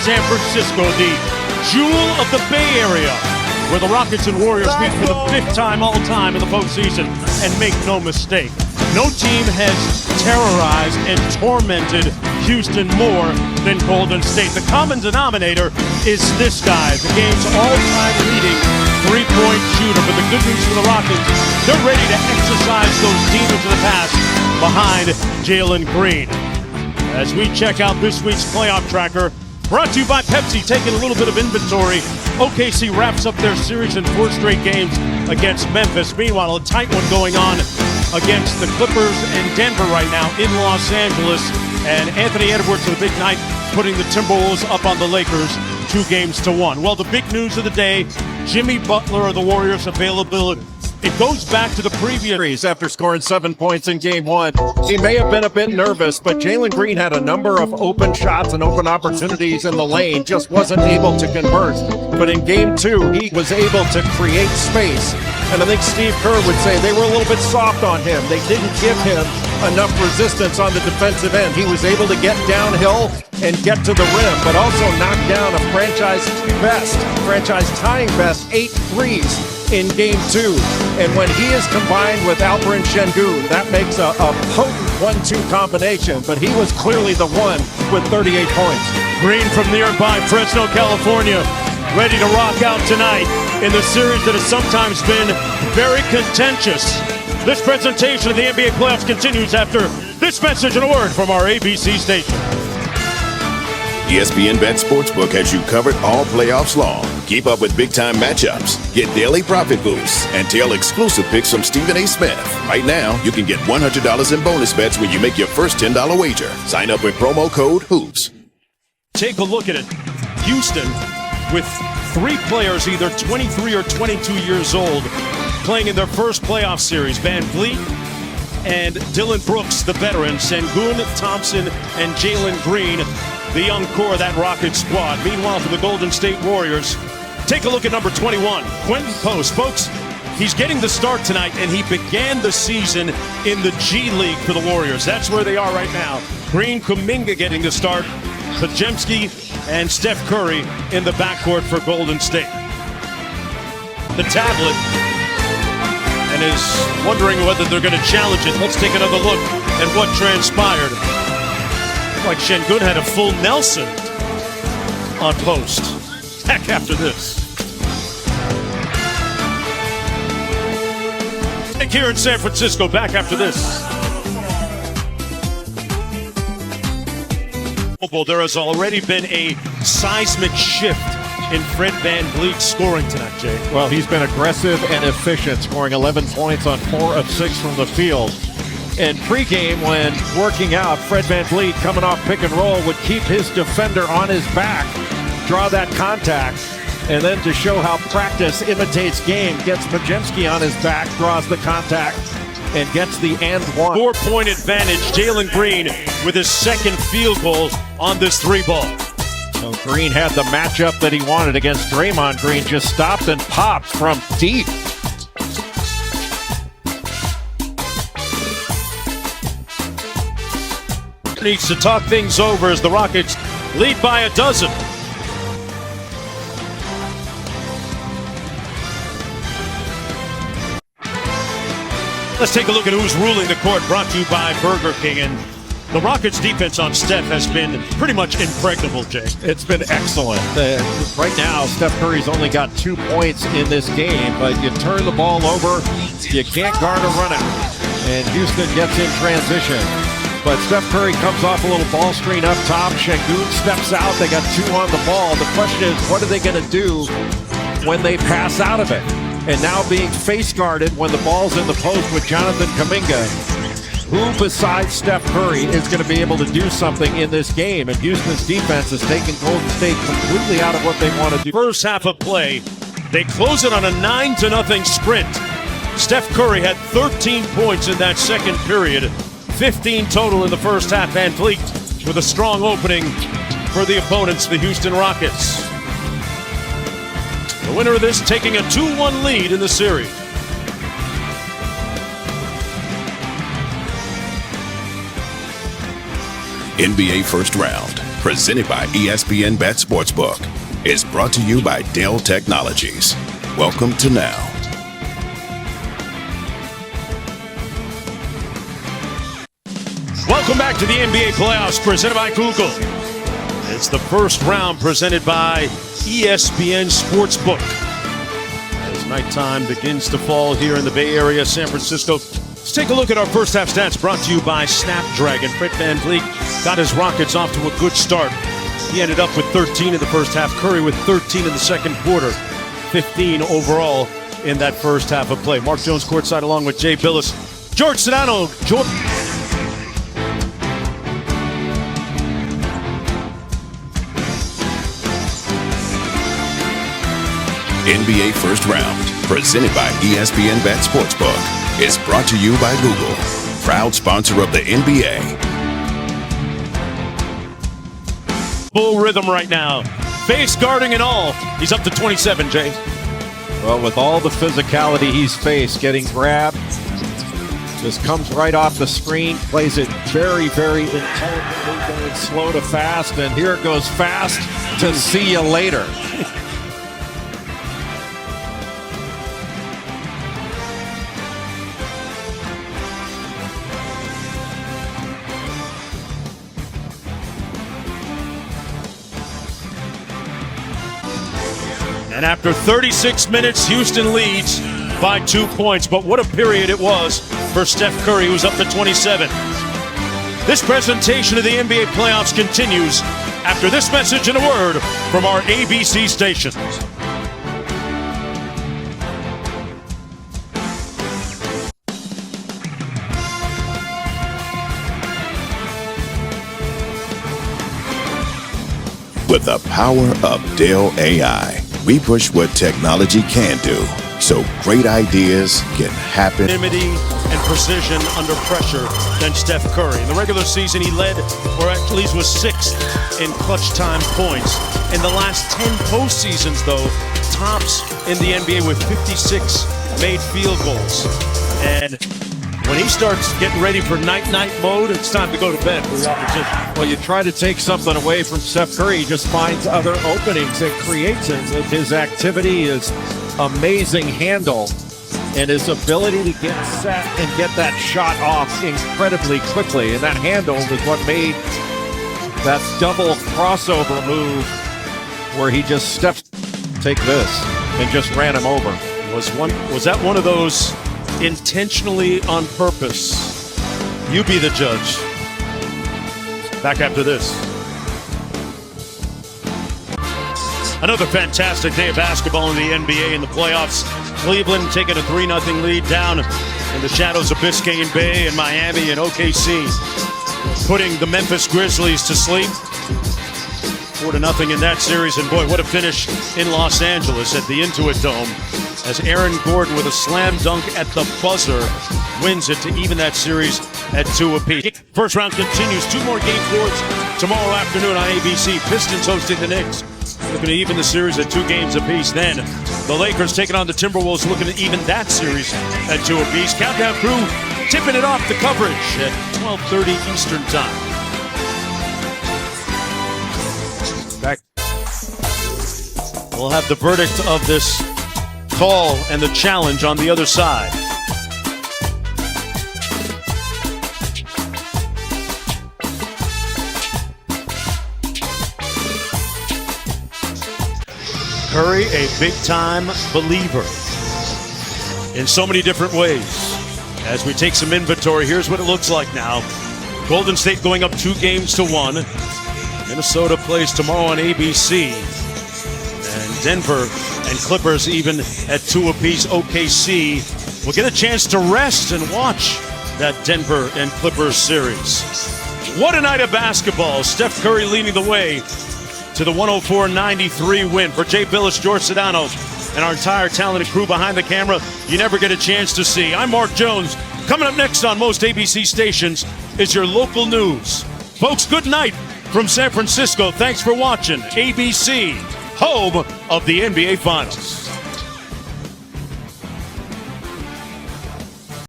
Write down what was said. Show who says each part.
Speaker 1: San Francisco, the jewel of the Bay Area, where the Rockets and Warriors meet for the 5th time all time in the postseason. And make no mistake, no team has terrorized and tormented Houston more than Golden State. The common denominator is this guy, the game's all-time leading three-point shooter. But the good news for the Rockets, they're ready to exercise those demons of the past behind Jalen Green. As we check out this week's playoff tracker, brought to you by Pepsi, taking a little bit of inventory. OKC wraps up their series in 4 straight games against Memphis. Meanwhile, a tight one going on against the Clippers and Denver right now in Los Angeles. And Anthony Edwards for the big night, putting the Timberwolves up on the Lakers 2-1. Well, the big news of the day, Jimmy Butler of the Warriors' availability. It goes back to the previous
Speaker 2: after scoring 7 points in game 1. He may have been a bit nervous, but Jalen Green had a number of open shots and open opportunities in the lane, just wasn't able to convert. But in game 2, he was able to create space. And I think Steve Kerr would say they were a little bit soft on him. They didn't give him enough resistance on the defensive end. He was able to get downhill and get to the rim, but also knock down a franchise-tying best 8 threes in game 2. And when he is combined with Alperen Şengün, that makes a potent 1-2 combination. But he was clearly the one with 38 points.
Speaker 1: Green from nearby Fresno, California, ready to rock out tonight in the series that has sometimes been very contentious. This presentation of the NBA playoffs continues after this message and a word from our ABC station.
Speaker 3: ESPN Bet Sportsbook has you covered all playoffs long. Keep up with big-time matchups, get daily profit boosts, and tail exclusive picks from Stephen A. Smith. Right now, you can get $100 in bonus bets when you make your first $10 wager. Sign up with promo code HOOPS.
Speaker 1: Take a look at it. Houston with 3 players either 23 or 22 years old playing in their first playoff series. Van Vliet and Dylan Brooks, the veterans, Şengün, Thompson, and Jalen Green, the young core of that Rockets squad. Meanwhile, for the Golden State Warriors, take a look at number 21, Quentin Post. Folks, he's getting the start tonight, and he began the season in the G League for the Warriors. That's where they are right now. Green, Kuminga getting the start, Podziemski and Steph Curry in the backcourt for Golden State. The tablet, and is wondering whether they're going to challenge it. Let's take another look at what transpired. Like Şengün had a full Nelson on Post. Back after this. Nick here in San Francisco, back after this. There has already been a seismic shift in Fred VanVleet's scoring tonight, Jay.
Speaker 2: Well, he's been aggressive and efficient, scoring 11 points on 4 of 6 from the field. And pregame, when working out, Fred VanVleet, coming off pick and roll, would keep his defender on his back, draw that contact, and then to show how practice imitates game, gets Podziemski on his back, draws the contact, and gets the and one.
Speaker 1: 4-point advantage. Jalen Green with his second field goal on this 3-ball.
Speaker 2: So Green had the matchup that he wanted against Draymond Green, just stopped and popped from deep.
Speaker 1: Needs to talk things over as the Rockets lead by a dozen. Let's take a look at who's ruling the court, brought to you by Burger King. And the Rockets' defense on Steph has been pretty much impregnable, Jay.
Speaker 2: It's been excellent. Right now, Steph Curry's only got 2 points in this game, but you turn the ball over, you can't guard a run out. And Houston gets in transition. But Steph Curry comes off a little ball screen up top. Şengün steps out. They got 2 on the ball. The question is, what are they going to do when they pass out of it? And now being face guarded when the ball's in the post with Jonathan Kuminga. Who besides Steph Curry is going to be able to do something in this game? And Houston's defense has taken Golden State completely out of what they want to do.
Speaker 1: First half of play, they close it on a 9-0 sprint. Steph Curry had 13 points in that second period. 15 total in the first half. VanVleet with a strong opening for the opponents, the Houston Rockets. The winner of this taking a 2-1 lead in the series.
Speaker 3: NBA First Round, presented by ESPN Bet Sportsbook, is brought to you by Dell Technologies. Welcome to Now.
Speaker 1: Welcome back to the NBA playoffs presented by Google. It's the first round presented by ESPN Sportsbook. As nighttime begins to fall here in the Bay Area, San Francisco, let's take a look at our first half stats brought to you by Snapdragon. Fred VanVleet got his Rockets off to a good start. He ended up with 13 in the first half. Curry with 13 in the second quarter. 15 overall in that first half of play. Mark Jones courtside along with Jay Billis. George Sedano.
Speaker 3: NBA First Round, presented by ESPN Bet Sportsbook, is brought to you by Google, proud sponsor of the NBA.
Speaker 1: Full rhythm right now. Face guarding and all. He's up to 27, Jay.
Speaker 2: Well, with all the physicality he's faced, getting grabbed, just comes right off the screen, plays it very, very intelligently, going slow to fast, and here it goes fast to see you later.
Speaker 1: And after 36 minutes, Houston leads by 2 points. But what a period it was for Steph Curry, who's up to 27. This presentation of the NBA playoffs continues after this message and a word from our ABC stations.
Speaker 3: With the power of Dell AI, we push what technology can do, so great ideas can happen.
Speaker 1: Anonymity and precision under pressure than Steph Curry. In the regular season, he led, or at least was sixth in clutch time points. In the last 10 postseasons, though, tops in the NBA with 56 made field goals. And when he starts getting ready for night-night mode, it's time to go to bed for the opposition.
Speaker 2: Well, you try to take something away from Steph Curry, he just finds other openings and creates it. With his activity, his amazing handle, and his ability to get set and get that shot off incredibly quickly. And that handle was what made that double crossover move where he just stepped, take this, and just ran him over.
Speaker 1: Was that one of those intentionally on purpose? You be the judge. Back after this. Another fantastic day of basketball in the NBA in the playoffs. Cleveland taking a 3-0 lead down in the shadows of Biscayne Bay and Miami and OKC, putting the Memphis Grizzlies to sleep. 4-0 in that series, and boy, what a finish in Los Angeles at the Intuit Dome as Aaron Gordon with a slam dunk at the buzzer wins it to even that series at 2 apiece. First round continues. 2 more game 4s tomorrow afternoon on ABC. Pistons hosting the Knicks, looking to even the series at 2 games apiece. Then the Lakers taking on the Timberwolves, looking to even that series at 2 apiece. Countdown crew tipping it off the coverage at 12:30 Eastern time. Back. We'll have the verdict of this call and the challenge on the other side. Curry, a big-time believer in so many different ways. As we take some inventory, here's what it looks like now. Golden State going up 2-1. Minnesota plays tomorrow on ABC. And Denver and Clippers even at 2 apiece. OKC will get a chance to rest and watch that Denver and Clippers series. What a night of basketball. Steph Curry leading the way to the 104-93 win. For Jay Billis, George Sedano, and our entire talented crew behind the camera, you never get a chance to see. I'm Mark Jones. Coming up next on most ABC stations is your local news. Folks, good night from San Francisco. Thanks for watching ABC, home of the NBA Finals.